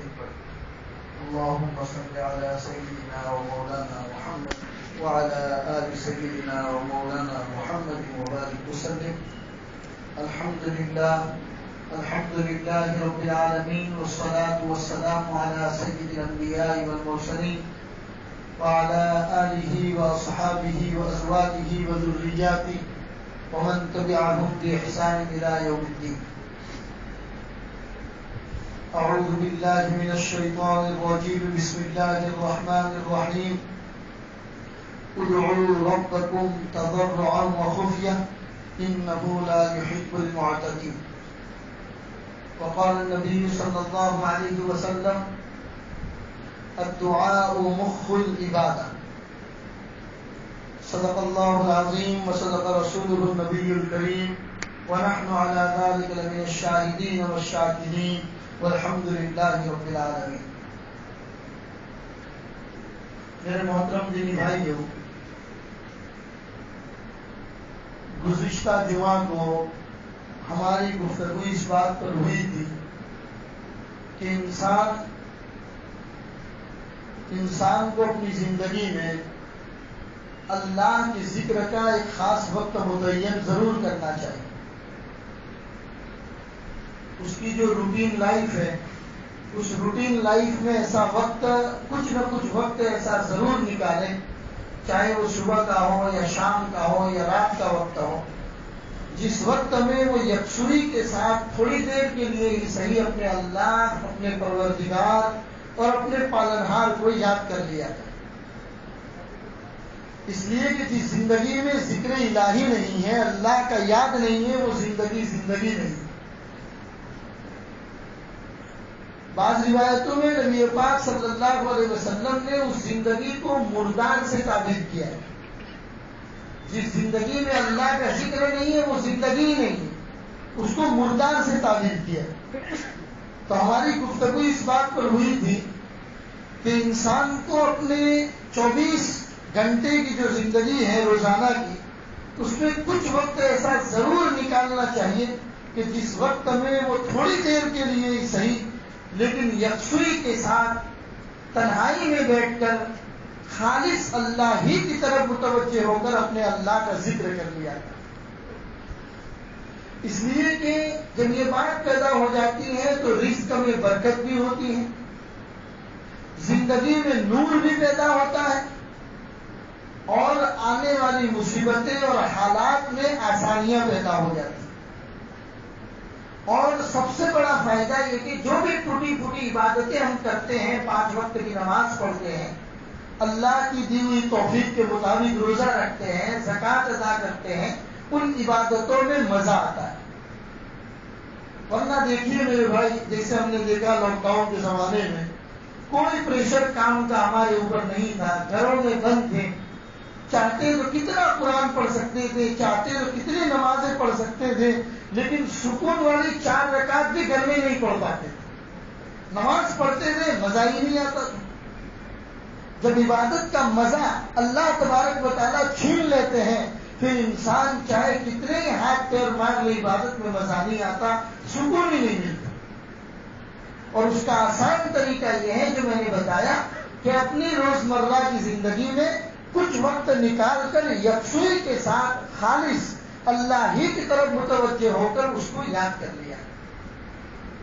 وسلم پڑھیں. اللهم صل على سيدنا ومولانا محمد وعلى آل سيدنا ومولانا محمد وبارك وسلم. الحمد لله رب العالمين والصلاة والسلام على سيد الأنبياء والمرسلين وعلى آله وأصحابه وأزواجه وذرياته ومن تبعهم بإحسان إلى يوم الدين. أعوذ بالله من الشيطان الرجيم. بسم الله الرحمن الرحيم. ادعوا ربكم تضرعا وخفية إنه لا يحب المعتدين. وقال النبي صلى الله عليه وسلم الدعاء مخ العبادة. صدق الله العظيم وصدق رسوله النبي الكريم ونحن على ذلك لمن الشاهدين والشاكرين والحمد لله رب العالمين. میرے محترم دینی بھائیو، گزشتہ جمعہ کو ہماری گفتگو اس بات پر ہوئی تھی کہ انسان کو اپنی زندگی میں اللہ کے ذکر کا ایک خاص وقت متعین ضرور کرنا چاہیے. اس کی جو روٹین لائف ہے، اس روٹین لائف میں ایسا وقت، کچھ نہ کچھ وقت ایسا ضرور نکالے، چاہے وہ صبح کا ہو یا شام کا ہو یا رات کا وقت ہو، جس وقت میں وہ یکسوئی کے ساتھ تھوڑی دیر کے لیے ہی صحیح اپنے اللہ، اپنے پروردگار اور اپنے پالنہار کو یاد کر لیا جائے. اس لیے کہ جس زندگی میں ذکر الہی نہیں ہے، اللہ کا یاد نہیں ہے، وہ زندگی نہیں. بعض روایتوں میں نبی پاک صلی اللہ علیہ وسلم نے اس زندگی کو مردار سے تعبیر کیا ہے. جس زندگی میں اللہ کا ذکر نہیں ہے وہ زندگی نہیں ہے، اس کو مردار سے تعبیر کیا ہے. تو ہماری گفتگو اس بات پر ہوئی تھی کہ انسان کو اپنے 24 گھنٹے کی جو زندگی ہے روزانہ کی، اس میں کچھ وقت ایسا ضرور نکالنا چاہیے کہ جس وقت میں وہ تھوڑی دیر کے لیے ہی صحیح لیکن یکسوئی کے ساتھ تنہائی میں بیٹھ کر خالص اللہ ہی کی طرف متوجہ ہو کر اپنے اللہ کا ذکر کر لیا جائے. اس لیے کہ جب یہ بات پیدا ہو جاتی ہے تو رزق میں برکت بھی ہوتی ہے، زندگی میں نور بھی پیدا ہوتا ہے، اور آنے والی مصیبتیں اور حالات میں آسانیاں پیدا ہو جاتی ہیں. اور سب سے بڑا فائدہ یہ کہ جو بھی ٹوٹی پھوٹی عبادتیں ہم کرتے ہیں، 5 وقت کی نماز پڑھتے ہیں، اللہ کی دی ہوئی توفیق کے مطابق روزہ رکھتے ہیں، زکوٰۃ ادا کرتے ہیں، ان عبادتوں میں مزہ آتا ہے. ورنہ دیکھیے میرے بھائی، جیسے ہم نے دیکھا لاک ڈاؤن کے زمانے میں کوئی پریشر کام کا ہمارے اوپر نہیں تھا، گھروں میں بند تھے، چاہتے تو کتنا قرآن پڑھ سکتے تھے، چاہتے تو کتنی نمازیں پڑھ سکتے تھے، لیکن سکون والی 4 رکعت بھی گھر میں نہیں پڑھ پاتے تھے. نماز پڑھتے تھے، مزہ ہی نہیں آتا تھا. جب عبادت کا مزہ اللہ تبارک و تعالیٰ چھین لیتے ہیں، پھر انسان چاہے کتنے ہی ہاتھ پیر مار لے، عبادت میں مزہ نہیں آتا، سکون ہی نہیں ملتا. اور اس کا آسان طریقہ یہ ہے جو میں نے بتایا کہ اپنی روزمرہ کی زندگی میں کچھ وقت نکال کر یکسوئی کے ساتھ خالص اللہ ہی کی طرف متوجہ ہو کر اس کو یاد کر لیا.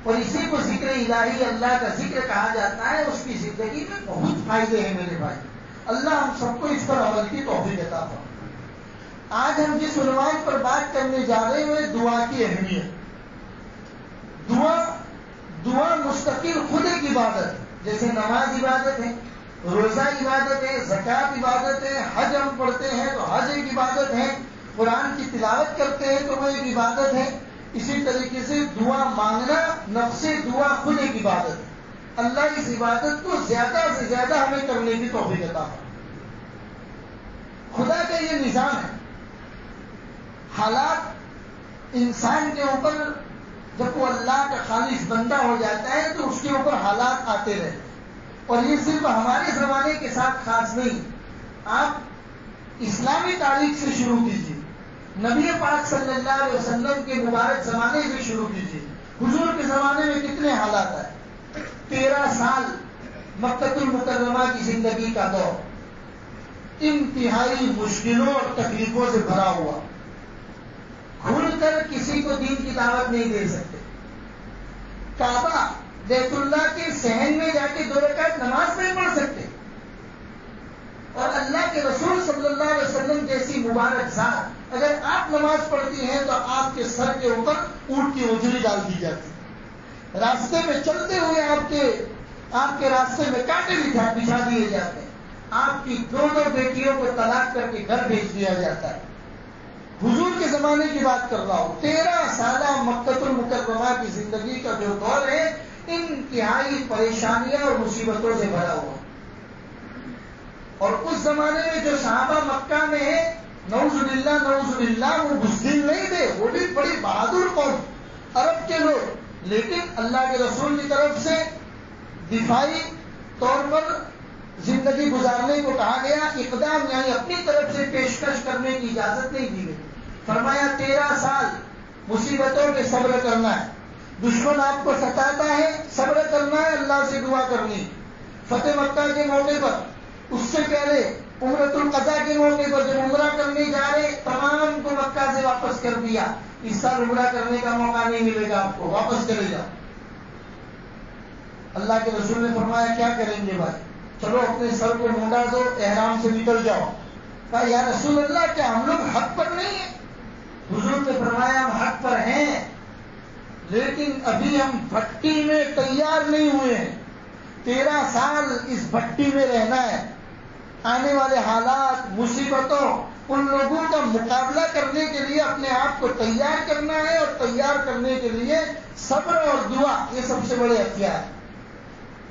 اور اسی کو ذکر الہی، اللہ کا ذکر کہا جاتا ہے. اس کی زندگی میں بہت فائدے ہیں میرے بھائی. اللہ ہم سب کو اس پر عمل کی توفیق عطا فرمائے. آج ہم جس عنوان پر بات کرنے جا رہے ہیں دعا کی اہمیت. دعا مستقل خود ایک عبادت ہے. جیسے نماز عبادت ہے، روزہ عبادت ہے، زکوٰۃ عبادت ہے، حج ہم پڑھتے ہیں تو حج ایک عبادت ہے، قرآن کی تلاوت کرتے ہیں تو وہ ایک عبادت ہے. اسی طریقے سے دعا مانگنا، نفس دعا خود ایک عبادت ہے. اللہ اس عبادت کو زیادہ سے زیادہ ہمیں کرنے کی توفیق عطا فرمائے. خدا کا یہ نظام ہے. حالات انسان کے اوپر جب وہ اللہ کا خالص بندہ ہو جاتا ہے تو اس کے اوپر حالات آتے رہتے ہیں. اور یہ صرف ہمارے زمانے کے ساتھ خاص نہیں. آپ اسلامی تاریخ سے شروع کیجیے، نبی پاک صلی اللہ علیہ وسلم کے مبارک زمانے سے شروع کیجیے. حضور کے زمانے میں کتنے حالات آئے. 13 سال مکہ المکرمہ کی زندگی کا دور انتہائی مشکلوں اور تکلیفوں سے بھرا ہوا. کھل کر کسی کو دین کی دعوت نہیں دے سکتے. کعبہ بیت اللہ کے صحن میں جا کے 2 رکعت نماز نہیں پڑھ سکتے. اور اللہ کے رسول صلی اللہ علیہ وسلم جیسی مبارک ذات اگر آپ نماز پڑھتی ہیں تو آپ کے سر کے اوپر اونٹ کی اجڑی ڈال دی جاتی. راستے میں چلتے ہوئے آپ کے راستے میں کانٹے بچھا دیے جاتے ہیں. آپ کی 2 بیٹیوں کو طلاق کر کے گھر بھیج دیا جاتا ہے. حضور کے زمانے کی بات کر رہا ہوں. 13 سالہ مکہ المکرمہ کی زندگی کا جو دور ہے انتہائی پریشانیاں اور مصیبتوں سے بھرا ہوا. اور اس زمانے میں جو صحابہ مکہ میں ہے نعوذ باللہ وہ بزدل نہیں تھے. وہ بھی بڑی بہادر قوم عرب کے لوگ. لیکن اللہ کے رسول کی طرف سے دفاعی طور پر زندگی گزارنے کو کہا گیا. اقدام یعنی اپنی طرف سے پیشکش کرنے کی اجازت نہیں دی گئی. فرمایا 13 سال مصیبتوں میں صبر کرنا ہے. دشمن آپ کو ستاتا ہے صبر کرنا ہے, اللہ سے دعا کرنی. فتح مکہ کے موقع پر اس سے پہلے عمرۃ القضاء کے موقع پر جب عمرہ کرنے جا رہے تمام کو مکہ سے واپس کر دیا. اس سال عمرہ کرنے کا موقع نہیں ملے گا آپ کو, واپس چلے جاؤ. اللہ کے رسول نے فرمایا کیا کریں گے بھائی؟ چلو اپنے سر کو مونڈا دو, احرام سے نکل جاؤ. کہا یا رسول اللہ کیا ہم لوگ حق پر نہیں ہیں؟ حضور نے فرمایا ہم حق پر ہیں لیکن ابھی ہم بھٹی میں تیار نہیں ہوئے ہیں. 13 سال اس بھٹی میں رہنا ہے. آنے والے حالات مصیبتوں ان لوگوں کا مقابلہ کرنے کے لیے اپنے آپ کو تیار کرنا ہے. اور تیار کرنے کے لیے صبر اور دعا یہ سب سے بڑے ہتھیار ہے.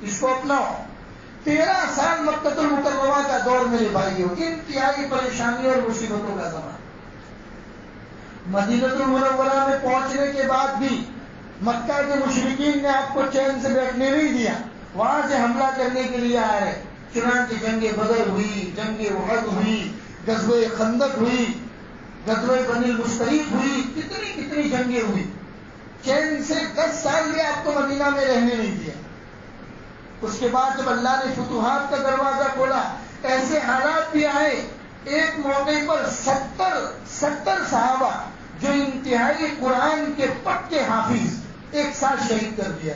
اس کو اپناؤ. 13 سال مکہ المکرمہ کا دور میرے بھائیوں انتہائی پریشانیوں اور مصیبتوں کا زمانہ. مدینہ المنورہ میں پہنچنے کے بعد بھی مکہ کے مشرکین نے آپ کو چین سے بیٹھنے نہیں دیا. وہاں سے حملہ کرنے کے لیے آ رہے. چنانچہ جنگ بدر ہوئی, جنگ احد ہوئی, غزوہ خندق ہوئی, غزوہ بنی المصطلق ہوئی, کتنی جنگیں ہوئی. چین سے 10 سال بھی آپ کو مدینہ میں رہنے نہیں دیا. اس کے بعد جب اللہ نے فتوحات کا دروازہ کھولا ایسے حالات بھی آئے. ایک موقع پر 70 صحابہ جو انتہائی قرآن کے پکے حافظ ایک ساتھ شہید کر دیا.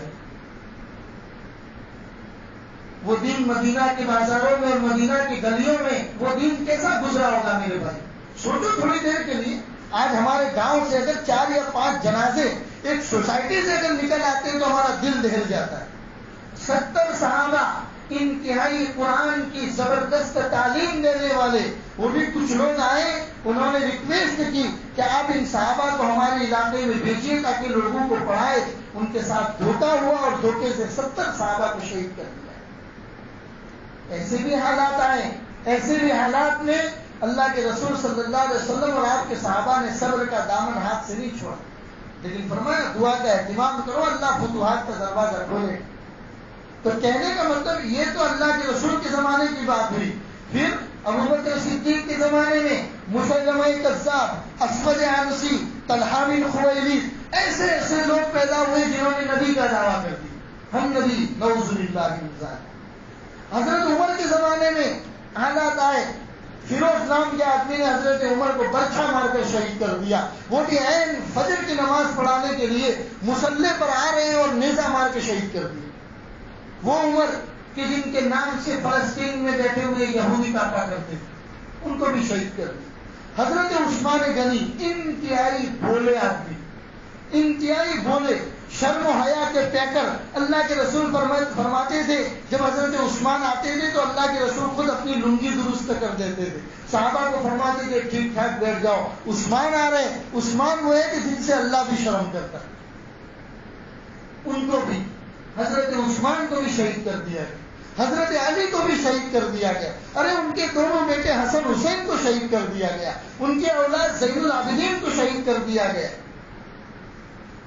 وہ دن مدینہ کے بازاروں میں اور مدینہ کی گلیوں میں وہ دن کیسا گزرا ہوگا میرے بھائی. سوچو تھوڑی دیر کے لیے آج ہمارے گاؤں سے اگر 4 یا 5 جنازے ایک سوسائٹی سے اگر نکل آتے ہیں تو ہمارا دل دہل جاتا ہے. 70 صحابہ انتہائی قرآن کی زبردست تعلیم دینے والے. وہ بھی کچھ لوگ آئے, انہوں نے ریکویسٹ کی کہ آپ ان صحابہ کو ہمارے علاقے میں بھیجیے تاکہ لوگوں کو پڑھائے. ان کے ساتھ دھوکہ ہوا اور دھوکے سے 70 صحابہ کو شہید کر دیا. ایسے بھی حالات آئے. ایسے بھی حالات میں اللہ کے رسول صلی اللہ علیہ وسلم اور آپ کے صحابہ نے صبر کا دامن ہاتھ سے نہیں چھوڑا, لیکن فرمایا دعا کا اہتمام کرو, اللہ فتوحات کا دروازہ کھولے. تو کہنے کا مطلب یہ تو اللہ کے رسول کے زمانے کی بات ہوئی. پھر ابوبکر صدیق کے زمانے میں مسلمہ کذاب, اسود عنسی, طلحہ بن خویلد, ایسے لوگ پیدا ہوئے جنہوں نے نبی کا دعویٰ کر دیا. ہم نبی نعوذ باللہ من ذالک. حضرت عمر کے زمانے میں حالات آئے. فیروز نام کے آدمی نے حضرت عمر کو برچھا مار کر شہید کر دیا. وہ بھی عین فجر کی نماز پڑھانے کے لیے مصلی پر آ رہے ہیں اور نیزہ مار کے شہید کر دیا. وہ عمر کہ جن کے نام سے فلسطین میں بیٹھے ہوئے یہودی کاٹا کرتے تھے, ان کو بھی شہید کر دیا. حضرت عثمان غنی انتہائی بولے آدمی, انتہائی بولے, شرم و حیا کے پیکر. اللہ کے رسول فرماتے تھے جب حضرت عثمان آتے تھے تو اللہ کے رسول خود اپنی لنگی درست کر دیتے تھے. صحابہ کو فرماتے تھے ٹھیک ٹھاک بیٹھ جاؤ, عثمان آ رہے ہیں. عثمان وہ ہے کہ جن سے اللہ بھی شرم کرتا ہے. ان کو بھی حضرت عثمان کو بھی شہید کر دیا گیا, حضرت علی کو بھی شہید کر دیا گیا. ارے ان کے دونوں بیٹے حسن حسین کو شہید کر دیا گیا. ان کے اولاد زین العابدین کو شہید کر دیا گیا.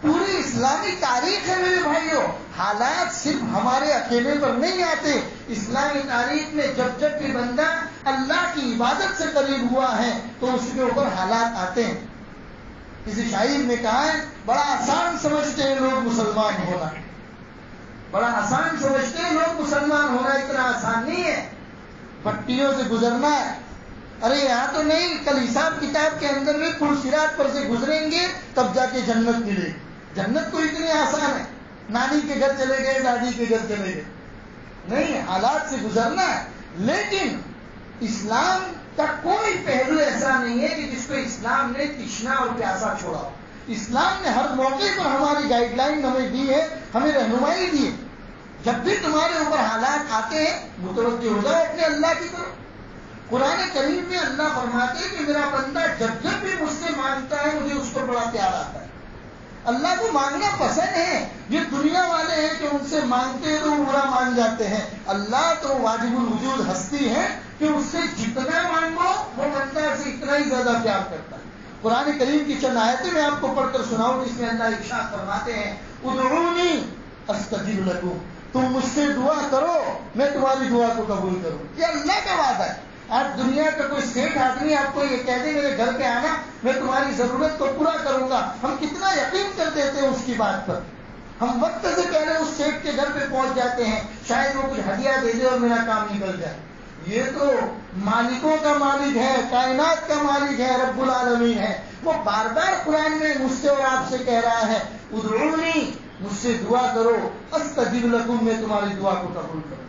پوری اسلامی تاریخ ہے میرے بھائیوں. حالات صرف ہمارے اکیلے پر نہیں آتے. اسلامی تاریخ میں جب بھی بندہ اللہ کی عبادت سے قریب ہوا ہے تو اس کے اوپر حالات آتے ہیں. کسی شاعر نے کہا ہے بڑا آسان سمجھتے ہیں لوگ مسلمان ہونا, بڑا آسان سمجھتے ہیں لوگ مسلمان ہونا اتنا آسان نہیں ہے، پٹیوں سے گزرنا ہے. ارے یہاں تو نہیں، کل حساب کتاب کے اندر میں پل صراط پر سے گزریں گے تب جا کے جنت ملے گی. جنت تو اتنی آسان ہے، نانی کے گھر چلے گئے، دادی کے گھر چلے گئے، نہیں، حالات سے گزرنا ہے. لیکن اسلام کا کوئی پہلو ایسا نہیں ہے کہ جس کو اسلام نے تشنا اور پیاسا چھوڑا ہو. اسلام نے ہر موقع پر ہماری گائیڈ لائن ہمیں دی ہے، ہمیں رہنمائی دی ہے. جب بھی تمہارے اوپر حالات آتے ہیں متوجہ ہو جاؤ اپنے اللہ کی طرف. قرآن کریم میں اللہ فرماتے ہیں کہ میرا بندہ جب جب بھی مجھ سے مانگتا ہے مجھے اس پر بڑا پیار آتا ہے. اللہ کو مانگنا پسند ہے. یہ دنیا والے ہیں کہ ان سے مانگتے ہیں تو وہ برا مان جاتے ہیں. اللہ تو واجب الوجود ہستی ہے کہ اس سے جتنا مانگو وہ بندہ سے اتنا ہی زیادہ پیار کرتا ہے. قرآن کریم کی چند آیتیں میں آپ کو پڑھ کر سناؤں جس میں اللہ ارشاد فرماتے ہیں ادعونی استجب لکم، تم مجھ سے دعا کرو میں تمہاری دعا کو قبول کروں. یہ اللہ کا وعدہ ہے. آج دنیا کا کوئی سیٹ آدمی آپ کو یہ کہہ دے میرے گھر پہ آنا میں تمہاری ضرورت کو پورا کروں گا، ہم کتنا یقین کر دیتے ہیں اس کی بات پر. ہم وقت سے پہلے اس سیٹ کے گھر پہ پہنچ جاتے ہیں، شاید وہ کچھ ہدیہ دے دے اور میرا کام نکل جائے. یہ تو مالکوں کا مالک ہے، کائنات کا مالک ہے، رب العالمین ہے. وہ بار بار قرآن میں مجھ سے اور آپ سے کہہ رہا ہے ادعونی، مجھ سے دعا کرو، استجب لکم، میں تمہاری دعا کو قبول کروں.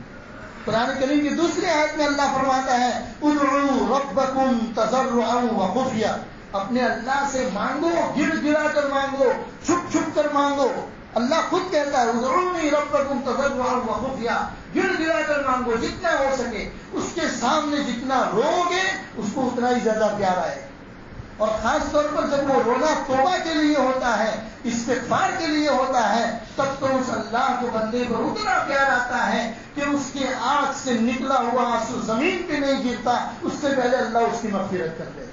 قرآن کریم کی دوسری آیت میں اللہ فرماتا ہے ادعوا ربکم تضرعا وخفیہ، اپنے اللہ سے مانگو، گر گرا کر مانگو، چھپ چھپ کر مانگو. اللہ خود کہتا ہے ادعونی ربکم تضرعا وخفیہ، گر گرا کر مانگو جتنا ہو سکے. اس کے سامنے جتنا رو گے اس کو اتنا ہی زیادہ پیار آئے گا. اور خاص طور پر جب وہ رونا توبہ کے لیے ہوتا ہے، استغفار کے لیے ہوتا ہے، تب تو اس اللہ کو بندے پر اتنا پیار آتا ہے کہ اس کے آنکھ سے نکلا ہوا آنسو زمین پہ نہیں گرتا، اس سے پہلے اللہ اس کی مغفرت کر دے.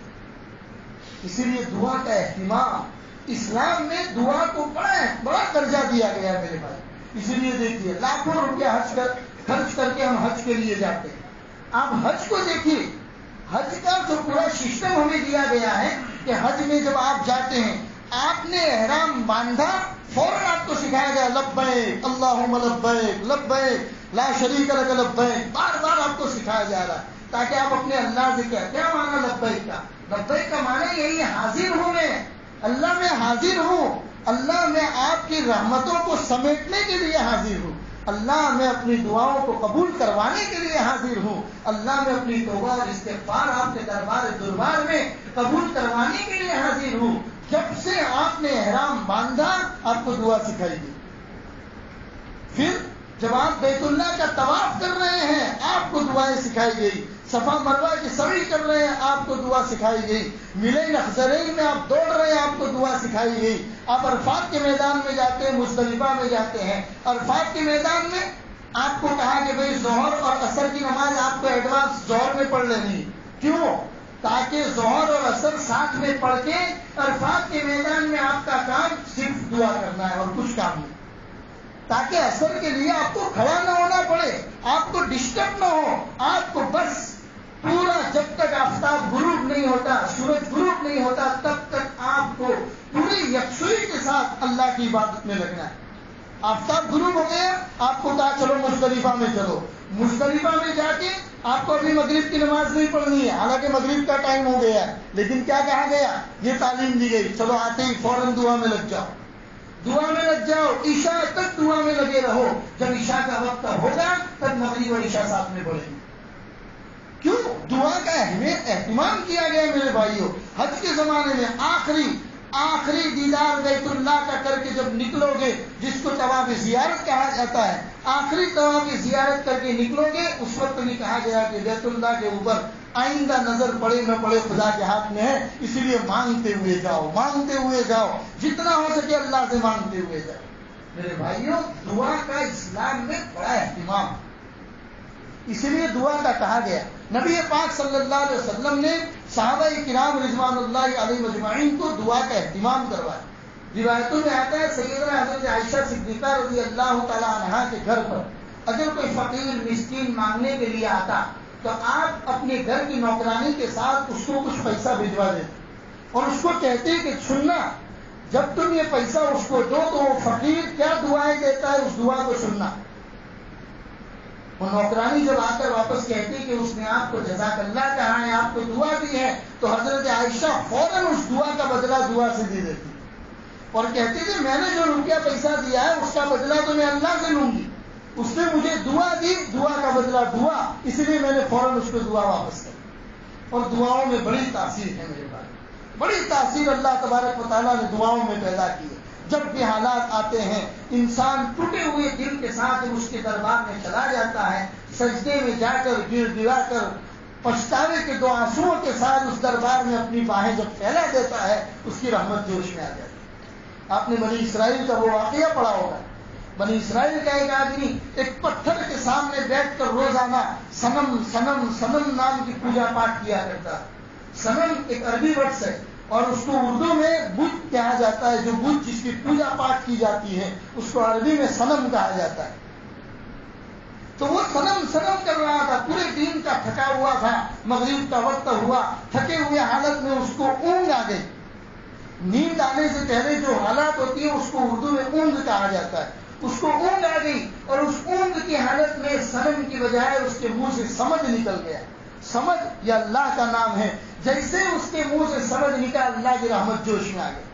اسی لیے دعا کا اہتمام اسلام میں دعا کو بڑا درجہ دیا گیا ہے میرے بھائی. اسی لیے دیکھیے لاکھوں روپیہ خرچ کر کے ہم حج کے لیے جاتے ہیں. آپ حج کو دیکھیے، حج کا جو پورا سسٹم ہمیں دیا گیا ہے کہ حج میں جب آپ جاتے ہیں آپ نے احرام باندھا فوراً آپ کو سکھایا گیا لبیک اللہم لبیک لبیک لا شریک لک لبیک، بار بار آپ کو سکھایا جا رہا ہے تاکہ آپ اپنے اللہ سے کہیں. کیا معنی لبیک کا؟ لبیک کا معنی یہی حاضر ہوں، میں اللہ میں حاضر ہوں، اللہ میں آپ کی رحمتوں کو سمیٹنے کے لیے حاضر ہوں، اللہ میں اپنی دعاؤں کو قبول کروانے کے لیے حاضر ہوں، اللہ میں اپنی توبہ اور استغفار آپ کے دربار میں قبول کروانے کے لیے حاضر ہوں. جب سے آپ نے احرام باندھا آپ کو دعا سکھائی گئی. پھر جب آپ بیت اللہ کا طواف کر رہے ہیں آپ کو دعائیں سکھائی گئی. صفا مروہ کی سعی کر رہے ہیں آپ کو دعا سکھائی گئی. ملین خزرین میں آپ دوڑ رہے ہیں آپ کو دعا سکھائی گئی. آپ عرفات کے میدان میں جاتے ہیں، مزدلفہ میں جاتے ہیں، عرفات کے میدان میں آپ کو کہا کہ بھئی ظہر اور عصر کی نماز آپ کو ایڈوانس ظہر میں پڑھ لینی. کیوں؟ تاکہ ظہر اور عصر ساتھ میں پڑھ کے عرفات کے میدان میں آپ کا کام صرف دعا کرنا ہے اور کچھ کام نہیں، تاکہ عصر کے لیے آپ کو کھڑا نہ ہونا پڑے، آپ کو ڈسٹرب نہ ہو. آپ کو بس پورا جب تک آفتاب غروب نہیں ہوتا، سورج غروب نہیں ہوتا، تب تک آپ کو پوری یکسوئی کے ساتھ اللہ کی عبادت میں لگنا ہے. آفتاب غروب ہو گیا آپ کو کہا چلو مزدلفہ میں چلو. مزدلفہ میں جا کے آپ کو ابھی مغرب کی نماز نہیں پڑھنی ہے، حالانکہ مغرب کا ٹائم ہو گیا ہے، لیکن کیا کہا گیا؟ یہ تعلیم دی گئی چلو آتے ہی فوراً دعا میں لگ جاؤ، دعا میں لگ جاؤ، عشاء تک دعا میں لگے رہو. جب عشاء کا وقت ہوگا تب مغرب اور عشاء ساتھ میں پڑھیں گے. کیوں؟ دعا کا اہتمام کیا گیا میرے بھائیوں. حج کے زمانے میں آخری دیدار بیت اللہ کا کر کے جب نکلو گے، جس کو طواف زیارت کہا جاتا ہے، آخری طواف زیارت کر کے نکلو گے، اس وقت نہیں کہا گیا کہ بیت اللہ کے اوپر آئندہ نظر پڑے نہ پڑے خدا کے ہاتھ میں ہے، اسی لیے مانگتے ہوئے جاؤ، مانگتے ہوئے جاؤ، جتنا ہو سکے اللہ سے مانگتے ہوئے جاؤ. میرے بھائیوں دعا کا اسلام میں بڑا اہتمام، اسی لیے دعا کا کہا گیا. نبی پاک صلی اللہ علیہ وسلم نے صحابہ کرام رضوان اللہ علیہ مجمعین کو دعا کا اہتمام کروایا. روایتوں میں آتا ہے سیدنا حضرت عائشہ صدیقہ رضی اللہ تعالی عنہا کے گھر پر اگر کوئی فقیر مسکین مانگنے کے لیے آتا تو آپ اپنے گھر کی نوکرانی کے ساتھ اس کو کچھ پیسہ بھجوا دیتے اور اس کو کہتے کہ سننا جب تم یہ پیسہ اس کو دو تو وہ فقیر کیا دعائیں دیتا ہے اس دعا کو سننا. وہ نوکرانی جب آ کر واپس کہتی کہ اس نے آپ کو جزاک اللہ کہا ہے, آپ کو دعا دی ہے, تو حضرت عائشہ فوراً اس دعا کا بدلہ دعا سے دے دیتی اور کہتی تھی میں نے جو روپیہ پیسہ دیا ہے اس کا بدلہ تو میں اللہ سے لوں گی. اس نے مجھے دعا دی, دعا کا بدلہ دعا, اس لیے میں نے فوراً اس کو دعا واپس کر. اور دعاؤں میں بڑی تاثیر ہے میرے بھائی, بڑی تاثیر اللہ تبارک و تعالیٰ نے دعاؤں میں پیدا کی ہے. جب بھی حالات آتے ہیں انسان ٹوٹے ہوئے دل کے ساتھ اس کے دربار میں چلا جاتا ہے, سجدے میں جا کر گر گرا کر پچھتاوے کے دو آنسوؤں کے ساتھ اس دربار میں اپنی باہیں جب پھیلا دیتا ہے اس کی رحمت جوش میں آ جاتی ہے. آپ نے بنی اسرائیل کا وہ واقعہ پڑھا ہوگا. بنی اسرائیل کا ایک آدمی ایک پتھر کے سامنے بیٹھ کر روزانہ سنم سنم سنم نام کی پوجا پاٹ کیا کرتا. سنم ایک عربی ورڈ ہے اور اس کو اردو میں بت کہا جاتا ہے. جو بت جس کی پوجا پاٹ کی جاتی ہے اس کو عربی میں سنم کہا جاتا ہے. تو وہ سنم سنم کر رہا تھا, پورے دن کا تھکا ہوا تھا, مغرب کا وقت ہوا, تھکے ہوئے حالت میں اس کو اونگ آ گئی. نیند آنے سے پہلے جو حالات ہوتی ہے اس کو اردو میں اونگ کہا جاتا ہے. اس کو اونگ آ گئی اور اس اونگ کی حالت میں سنم کی بجائے اس کے منہ سے سمجھ نکل گیا. سمجھ یہ اللہ کا نام ہے. جیسے اس کے منہ سے سمجھ نکلا اللہ کی رحمت جوش میں آ گئی.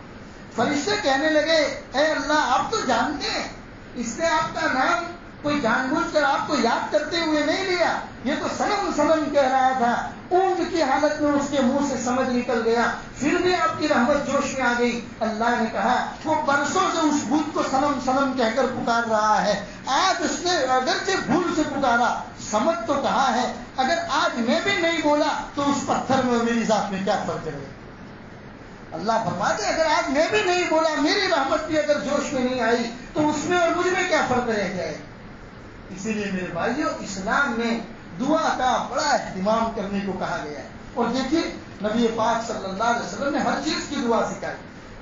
فرشتے کہنے لگے اے اللہ آپ تو جانتے ہیں, اس نے آپ کا نام کوئی جان بوجھ کر آپ کو یاد کرتے ہوئے نہیں لیا, یہ تو سنم سنم کہہ رہا تھا, اونگ کی حالت میں اس کے منہ سے سمجھ نکل گیا, پھر بھی آپ کی رحمت جوش میں آ گئی. اللہ نے کہا وہ برسوں سے اس بت کو سنم سنم کہہ کر پکار رہا ہے, آج اس نے اگرچہ بھول سے پکارا, سمجھ تو کہا ہے, اگر آج میں بھی نہیں بولا تو اس پتھر میں میری ذات میں کیا فرق رہے. اللہ فرماتے اگر آج میں بھی نہیں بولا, میری رحمت بھی اگر جوش میں نہیں آئی تو اس میں اور مجھ میں کیا فرق رہ جائے. اسی لیے میرے بھائیوں اسلام میں دعا کا بڑا اہتمام کرنے کو کہا گیا ہے. اور دیکھیے نبی پاک صلی اللہ علیہ وسلم نے ہر چیز کی دعا سکھائی.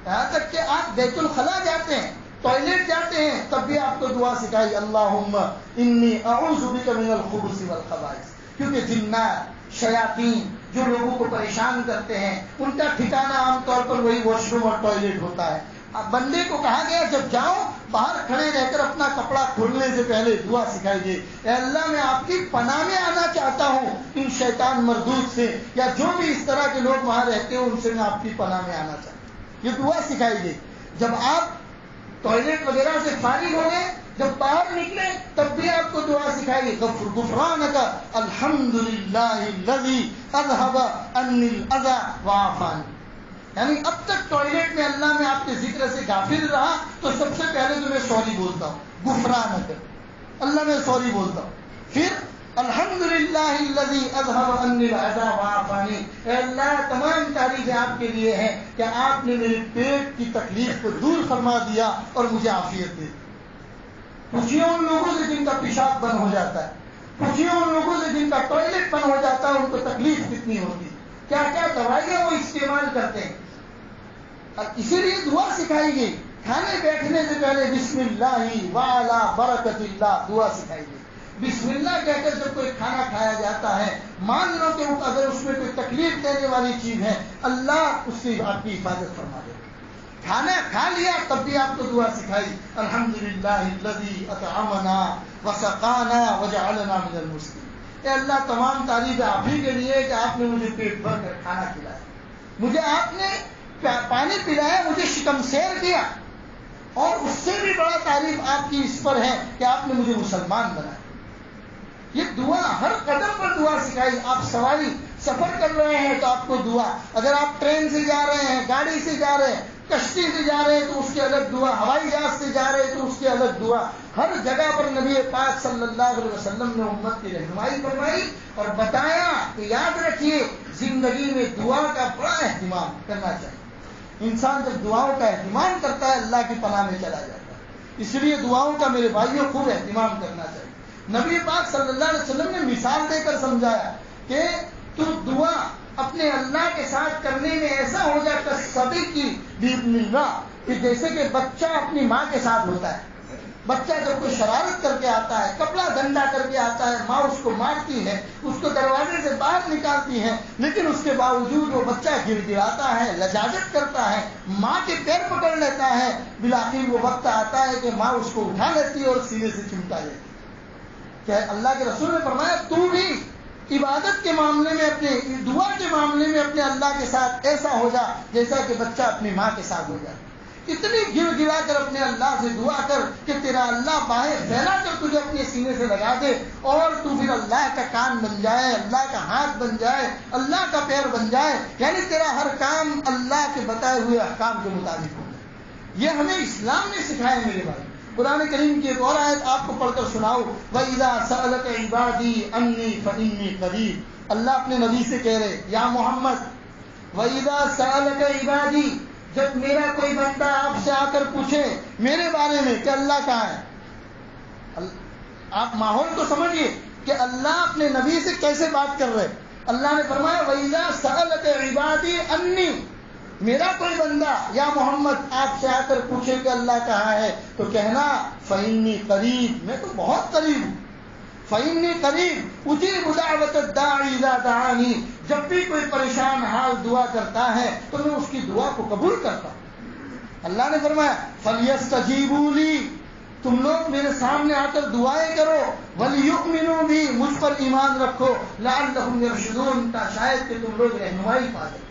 یہاں تک کہ آپ بیت الخلا جاتے ہیں, ٹوائلٹ جاتے ہیں, تب بھی آپ کو دعا سکھائی اللہم انی اعوذ بک من الخبث والخبائث. کیونکہ جنات شیاطین جو لوگوں کو پریشان کرتے ہیں ان کا ٹھکانہ عام طور پر وہی واش روم اور ٹوائلٹ ہوتا ہے. اب بندے کو کہا گیا جب جاؤ باہر کھڑے رہ کر اپنا کپڑا کھولنے سے پہلے دعا سکھائیے, اے اللہ میں آپ کی پناہ میں آنا چاہتا ہوں ان شیطان مردود سے, یا جو بھی اس طرح کے لوگ وہاں رہتے ہیں ان سے میں آپ کی پناہ میں آنا چاہتا ہوں. یہ دعا سکھائیے. جب آپ ٹوائلٹ وغیرہ سے فارغ ہو گئے, جب باہر نکلے تب بھی آپ کو دعا سکھائیے غفرانک الحمدللہ الذی اذھب عنی الاذی وعافانی. یعنی اب تک ٹوائلٹ میں اللہ میں آپ کے ذکر سے غافل رہا تو سب سے پہلے تو میں سوری بولتا ہوں, غفرانک, اللہ میں سوری بولتا ہوں. پھر الحمدللہ الذی اذھب عنی الاذی وعافانی, اے اللہ تمام تعریفیں آپ کے لیے ہیں کہ آپ نے میرے پیٹ کی تکلیف کو دور فرما دیا اور مجھے عافیت دے. پوچھیے ان لوگوں سے جن کا پیشاب بند ہو جاتا ہے, پوچھیے ان لوگوں سے جن کا ٹوائلٹ بند ہو جاتا ہے, ان کو تکلیف کتنی ہوتی ہے, کیا کیا دوائیاں وہ استعمال کرتے ہیں. اور اسی لیے دعا سکھائی گئی. کھانے بیٹھنے سے پہلے بسم اللہ وعلی برکت اللہ دعا سکھائی گئی. بسم اللہ کہہ کر جب کوئی کھانا کھایا جاتا ہے مان لو کہ اگر اس میں کوئی تکلیف دینے والی چیز ہے اللہ اس سے آپ کی حفاظت فرما دے. کھانا کھا لیا تب بھی آپ کو دعا سکھائی الحمدللہ الذی اطعمنا وسقانا وجعلنا من المسلمین. اے اللہ تمام تعریف آپ ہی کے لیے کہ آپ نے مجھے پیٹ بھر کر کھانا کھلایا, مجھے آپ نے پانی پلایا, مجھے شکم سیر کیا, اور اس سے بھی بڑا تعریف آپ کی اس پر ہے کہ آپ نے مجھے مسلمان بنایا. یہ دعا ہر قدم پر دعا سکھائی. آپ سواری سفر کر رہے ہیں تو آپ کو دعا, اگر آپ ٹرین سے جا رہے ہیں, گاڑی سے جا رہے ہیں, کشتی سے جا رہے ہیں تو اس کی الگ دعا, ہوائی جہاز سے جا رہے ہیں تو اس کی الگ دعا. ہر جگہ پر نبی پاک صلی اللہ علیہ وسلم نے امت کی رہنمائی فرمائی اور بتایا کہ یاد رکھیے زندگی میں دعا کا بڑا اہتمام کرنا چاہیے. انسان جب دعاؤں کا اہتمام کرتا ہے اللہ کی پناہ میں چلا جاتا ہے. اس لیے دعاؤں کا میرے بھائیوں خوب اہتمام کرنا چاہیے. نبی پاک صلی اللہ علیہ وسلم نے مثال دے کر سمجھایا کہ تو دعا اپنے اللہ کے ساتھ کرنے میں ایسا ہو جائے کہ سبھی کی باذن اللہ, کہ جیسے کہ بچہ اپنی ماں کے ساتھ ہوتا ہے. بچہ جب کوئی شرارت کر کے آتا ہے, کپڑا گندا کر کے آتا ہے، ماں اس کو مارتی ہے، اس کو دروازے سے باہر نکالتی ہے، لیکن اس کے باوجود وہ بچہ گر گراتا ہے، لجاجت کرتا ہے، ماں کے پیر پکڑ لیتا ہے، بالآخر وہ وقت آتا ہے کہ ماں اس کو اٹھا لیتی ہے اور سینے سے چمٹا لیتی ہے۔ کہ اللہ کے رسول نے فرمایا تو بھی عبادت کے معاملے میں، اپنے دعا کے معاملے میں اپنے اللہ کے ساتھ ایسا ہو جا جیسا کہ بچہ اپنی ماں کے ساتھ ہو جائے۔ اتنی گر گرا کر اپنے اللہ سے دعا کر کہ تیرا اللہ باہیں پھیلا کر تجھے اپنے سینے سے لگا دے اور تو پھر اللہ کا کان بن جائے، اللہ کا ہاتھ بن جائے، اللہ کا پیر بن جائے، یعنی تیرا ہر کام اللہ کے بتائے ہوئے احکام کے مطابق ہو جائے۔ یہ ہمیں اسلام نے سکھایا میرے بھائی۔ قرآن کریم کی ایک اور آیت آپ کو پڑھ کر سناؤ، وَإِذَا سَأَلَكَ عِبَادِي عَنِّي فَإِنِّي قَرِيبٌ۔ اللہ اپنے نبی سے کہہ رہے یا محمد، وَإِذَا سَأَلَكَ عِبَادِي، جب میرا کوئی بندہ آپ سے آ کر پوچھے میرے بارے میں کہ اللہ کہاں ہے، آپ ماحول کو سمجھیے کہ اللہ اپنے نبی سے کیسے بات کر رہے۔ اللہ نے فرمایا وَإِذَا سَأَلَكَ عِبَادِي عَنِّي، میرا کوئی بندہ یا محمد آپ سے آ کر پوچھے کہ اللہ کہاں ہے تو کہنا فَإِنِّي قریب، میں تو بہت قریب ہوں۔ فَإِنِّي قریب أُجِیبُ دَعْوَةَ الدَّاعِ إِذَا دَعَانِی، جب بھی کوئی پریشان حال دعا کرتا ہے تو میں اس کی دعا کو قبول کرتا ہوں۔ اللہ نے فرمایا فَلْيَسْتَجِیبُوا لِی، تم لوگ میرے سامنے آ کر دعائیں کرو، وَلْيُؤْمِنُوا بِی، مجھ پر ایمان رکھو، لَعَلَّهُمْ يَرْشُدُونَ، تا شاید کہ تم لوگ رہنمائی پا جائیں۔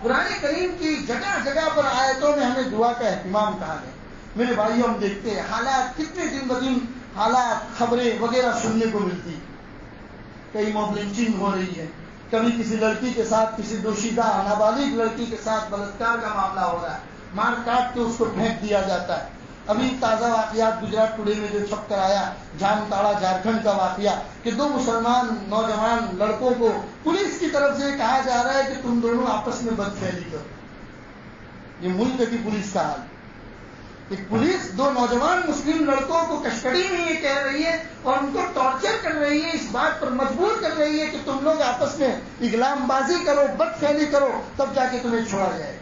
قرآن کریم کی جگہ جگہ پر آیتوں میں ہمیں دعا کا اہتمام کہا گیا۔ میرے بھائیوں ہم دیکھتے ہیں حالات کتنے دن بدن حالات خبریں وغیرہ سننے کو ملتی، کئی موب لنچنگ ہو رہی ہے، کبھی کسی لڑکی کے ساتھ، کسی دوشیزہ نابالغ لڑکی کے ساتھ بلاత్కాر کا معاملہ ہو رہا ہے، مار کاٹ کے اس کو پھینک دیا جاتا ہے۔ ابھی تازہ واقعات گجرات ٹوڈے میں جو چھپ کر آیا، جام تاڑا جھارکھنڈ کا واقعہ کہ 2 مسلمان نوجوان لڑکوں کو پولیس کی طرف سے کہا جا رہا ہے کہ تم دونوں آپس میں بدفعلی کرو۔ یہ ملک کی پولیس کا حال، ایک پولیس 2 نوجوان مسلم لڑکوں کو کسٹڈی میں یہ کہہ رہی ہے اور ان کو ٹارچر کر رہی ہے، اس بات پر مجبور کر رہی ہے کہ تم لوگ آپس میں اغلام بازی کرو، بدفعلی کرو، تب جا کے تمہیں چھوڑا جائے۔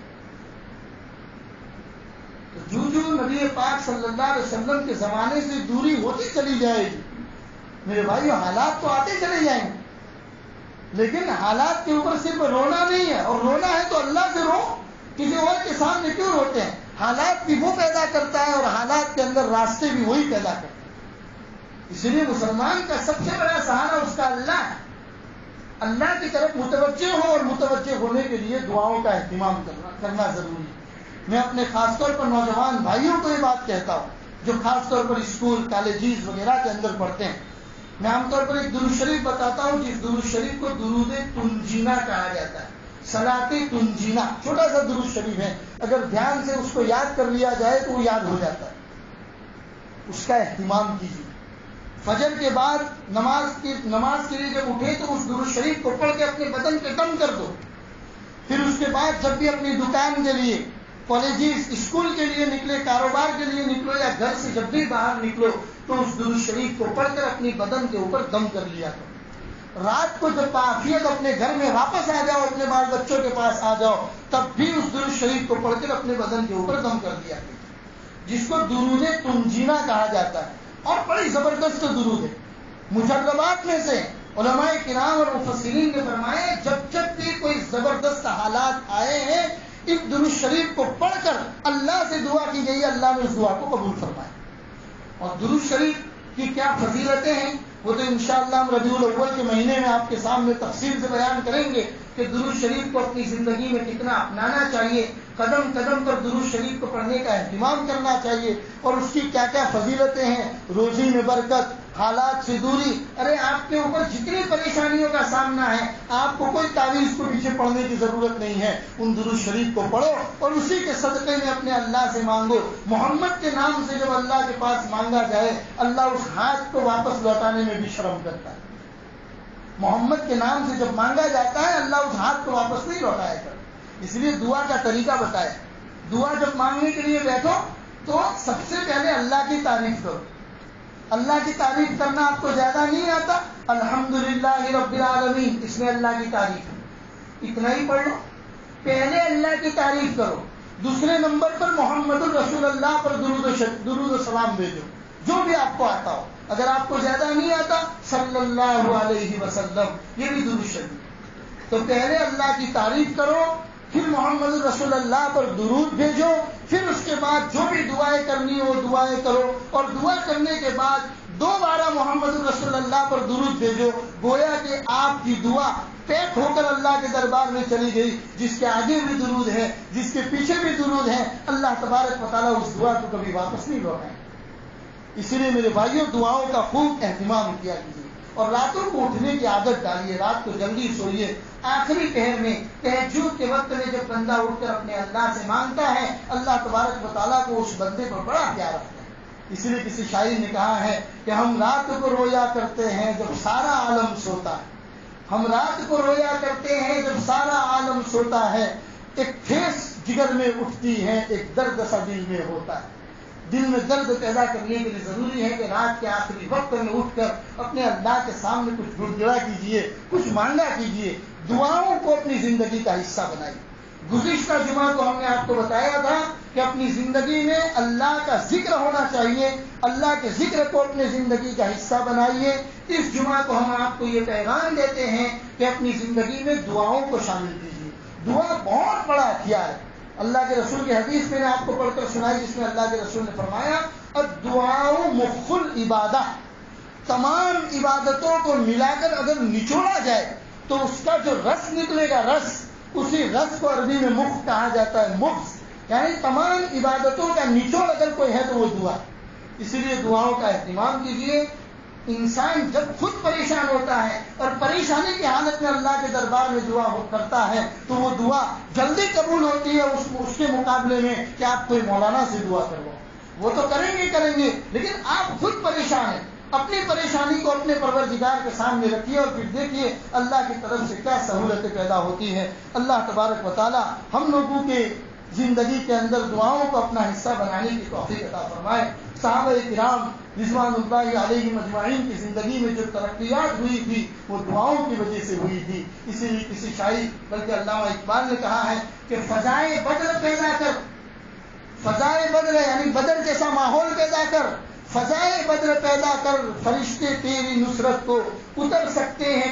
جو نبی پاک صلی اللہ علیہ وسلم کے زمانے سے دوری ہوتی چلی جائے گی میرے بھائیو، حالات تو آتے چلے جائیں گے، لیکن حالات کے اوپر صرف رونا نہیں ہے، اور رونا ہے تو اللہ سے رو، کسی اور کے سامنے کیوں روتے ہیں؟ حالات بھی وہ پیدا کرتا ہے اور حالات کے اندر راستے بھی وہی پیدا کرتا ہے۔ اس لیے مسلمان کا سب سے بڑا سہارا اس کا اللہ ہے۔ اللہ کی طرف متوجہ ہو اور متوجہ ہونے کے لیے دعاؤں کا اہتمام کرنا ضروری ہے۔ میں اپنے خاص طور پر نوجوان بھائیوں کو یہ بات کہتا ہوں جو خاص طور پر اسکول کالجز وغیرہ کے اندر پڑھتے ہیں، میں عام طور پر ایک درود شریف بتاتا ہوں جس درود شریف کو درود تنجینا کہا جاتا ہے، صلاۃ تنجینا، چھوٹا سا درود شریف ہے، اگر دھیان سے اس کو یاد کر لیا جائے تو وہ یاد ہو جاتا ہے، اس کا اہتمام کیجیے۔ فجر کے بعد نماز کے لیے جب اٹھے تو اس درود شریف کو پڑھ کے اپنے بدن پہ دم کر دو، پھر اس کے بعد جب بھی اپنی دکان کے لیے، کالجز، اسکول کے لیے نکلے، کاروبار کے لیے نکلو یا گھر سے جب بھی باہر نکلو تو اس درود شریف کو پڑھ کر اپنی بدن کے اوپر دم کر لیا کرو۔ رات کو جب بعافیت اپنے گھر میں واپس آ جاؤ، اپنے بال بچوں کے پاس آ جاؤ، تب بھی اس درود شریف کو پڑھ کر اپنے بدن کے اوپر دم کر دیا کرو، جس کو درود تنجینا کہا جاتا ہے، اور بڑی زبردست درود ہے۔ مجربات میں سے علماء کرام اور مفسرین نے فرمایا جب بھی کوئی زبردست حالات آئے ہیں، اس درود شریف کو پڑھ کر اللہ سے دعا کی گئی، اللہ نے اس دعا کو قبول فرمایا۔ اور درود شریف کی کیا فضیلتیں ہیں وہ تو انشاءاللہ ہم ربیع الاول کے مہینے میں آپ کے سامنے تفصیل سے بیان کریں گے کہ درود شریف کو اپنی زندگی میں کتنا اپنانا چاہیے، قدم قدم پر درود شریف کو پڑھنے کا اہتمام کرنا چاہیے، اور اس کی کیا کیا فضیلتیں ہیں، روزی میں برکت، حالات سے دوری۔ ارے آپ کے اوپر جتنی پریشانیوں کا سامنا ہے، آپ کو کوئی تعویذ کو پیچھے پڑھنے کی ضرورت نہیں ہے، ان درود شریف کو پڑھو اور اسی کے صدقے میں اپنے اللہ سے مانگو۔ محمد کے نام سے جب اللہ کے پاس مانگا جائے، اللہ اس ہاتھ کو واپس لوٹانے میں بھی شرم کرتا ہے۔ محمد کے نام سے جب مانگا جاتا ہے، اللہ اس ہاتھ کو واپس نہیں لوٹایا کرتا۔ اس لیے دعا کا طریقہ بتایا، دعا جب مانگنے کے لیے بیٹھو تو سب سے پہلے اللہ کی تعریف کرو۔ اللہ کی تعریف کرنا آپ کو زیادہ نہیں آتا؟ الحمدللہ رب العالمین، اس میں اللہ کی تعریف ہے، اتنا ہی پڑھ لو۔ پہلے اللہ کی تعریف کرو، دوسرے نمبر پر محمد الرسول اللہ پر درود و سلام بھیجو، جو بھی آپ کو آتا ہو۔ اگر آپ کو زیادہ نہیں آتا صلی اللہ علیہ وسلم، یہ بھی درود شریف۔ تو پہلے اللہ کی تعریف کرو، پھر محمد رسول اللہ پر درود بھیجو، پھر اس کے بعد جو بھی دعائیں کرنی ہو دعائیں کرو، اور دعا کرنے کے بعد دوبارہ محمد رسول اللہ پر درود بھیجو، گویا کہ آپ کی دعا پیک ہو کر اللہ کے دربار میں چلی گئی۔ جس کے آگے بھی درود ہے، جس کے پیچھے بھی درود ہے، اللہ تبارک و تعالیٰ اس دعا کو کبھی واپس نہیں لوٹائیں۔ اسی لیے میرے بھائیوں، دعاؤں کا خوب اہتمام کیا کیجیے، اور راتوں کو اٹھنے کی عادت ڈالیے، رات کو جلدی سوئیے۔ آخری پہر میں تہجد کے وقت میں جب بندہ اٹھ کر اپنے اللہ سے مانگتا ہے، اللہ تبارک و تعالیٰ کو اس بندے پر بڑا پیار رکھتا ہے۔ اسی لیے کسی شاعر نے کہا ہے کہ ہم رات کو رویا کرتے ہیں جب سارا عالم سوتا ہے، ہم رات کو رویا کرتے ہیں جب سارا عالم سوتا ہے، ایک ٹھیس جگر میں اٹھتی ہے، ایک درد سا دل میں ہوتا ہے۔ دل میں درد پیدا کرنے کے لیے ضروری ہے کہ رات کے آخری وقت میں اٹھ کر اپنے اللہ کے سامنے کچھ گڑ گڑا کیجیے، کچھ مانگا کیجیے، دعاؤں کو اپنی زندگی کا حصہ بنائیے۔ گزشتہ جمعہ کو ہم نے آپ کو بتایا تھا کہ اپنی زندگی میں اللہ کا ذکر ہونا چاہیے، اللہ کے ذکر کو اپنی زندگی کا حصہ بنائیے۔ اس جمعہ کو ہم آپ کو یہ پیغام دیتے ہیں کہ اپنی زندگی میں دعاؤں کو شامل کیجیے۔ دعا بہت بڑا ہتھیار ہے۔ اللہ کے رسول کی حدیث میں نے آپ کو پڑھ کر سنائی، جس میں اللہ کے رسول نے فرمایا الدعاء مخ العبادہ، تمام عبادتوں کو ملا کر اگر نچوڑا جائے تو اس کا جو رس نکلے گا، رس، اسی رس کو عربی میں مخ کہا جاتا ہے، مخ، یعنی تمام عبادتوں کا نچوڑ اگر کوئی ہے تو وہ دعا۔ اسی لیے دعاؤں کا اہتمام کیجیے۔ انسان جب خود پریشان ہوتا ہے اور پریشانی کی حالت میں اللہ کے دربار میں دعا کرتا ہے تو وہ دعا جلدی قبول ہوتی ہے اس کے مقابلے میں کہ آپ کوئی مولانا سے دعا کرواؤ۔ وہ تو کریں گے لیکن آپ خود پریشان ہیں۔ اپنی پریشانی کو اپنے پروردگار کے سامنے رکھیے اور پھر دیکھیے اللہ کی طرف سے کیا سہولتیں پیدا ہوتی ہیں۔ اللہ تبارک و تعالی ہم لوگوں کے زندگی کے اندر دعاؤں کو اپنا حصہ بنانے کی توفیق عطا فرمائے۔ صحابہ کرام رضوان اللہ علیہم اجمعین کی زندگی میں جو ترقیات ہوئی تھی وہ دعاؤں کی وجہ سے ہوئی تھی۔ اسی لیے کسی شاعر بلکہ علامہ اقبال نے کہا ہے کہ فضائے بدر پیدا کر، فضائے بدر یعنی بدر جیسا ماحول پیدا کر، فضائے بدر پیدا کر، فرشتے تیری نصرت کو اتر سکتے ہیں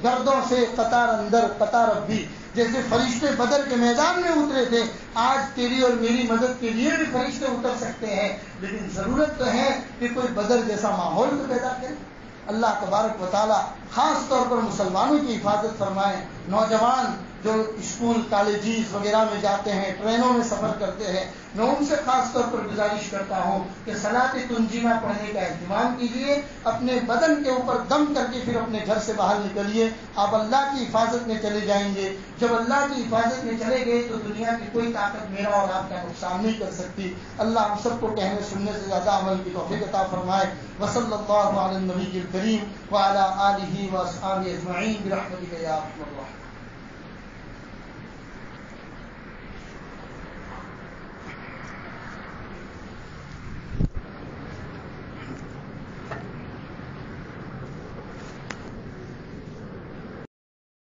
گردوں سے قطار اندر قطار اب بھی۔ جیسے فرشتے بدر کے میدان میں اترے تھے، آج تیری اور میری مدد کے لیے بھی فرشتے اتر سکتے ہیں، لیکن ضرورت تو ہے کہ کوئی بدر جیسا ماحول تو پیدا کرے۔ اللہ تبارک و تعالی خاص طور پر مسلمانوں کی حفاظت فرمائے۔ نوجوان جو اسکول کالجز وغیرہ میں جاتے ہیں، ٹرینوں میں سفر کرتے ہیں، میں ان سے خاص طور پر گزارش کرتا ہوں کہ صلاۃ تنجیمہ پڑھنے کا اہتمام کیجیے، اپنے بدن کے اوپر دم کر کے پھر اپنے گھر سے باہر نکلیے۔ آپ اللہ کی حفاظت میں چلے جائیں گے۔ جب اللہ کی حفاظت میں چلے گئے تو دنیا کی کوئی طاقت میرا اور آپ کا نقصان نہیں کر سکتی۔ اللہ ہم سب کو کہنے سننے سے زیادہ عمل کی توفیق عطا فرمائے۔ وصلی اللہ علی النبی الکریم وعلی آلہ واصحابہ اجمعین برحمتک یا ارحم الراحمین۔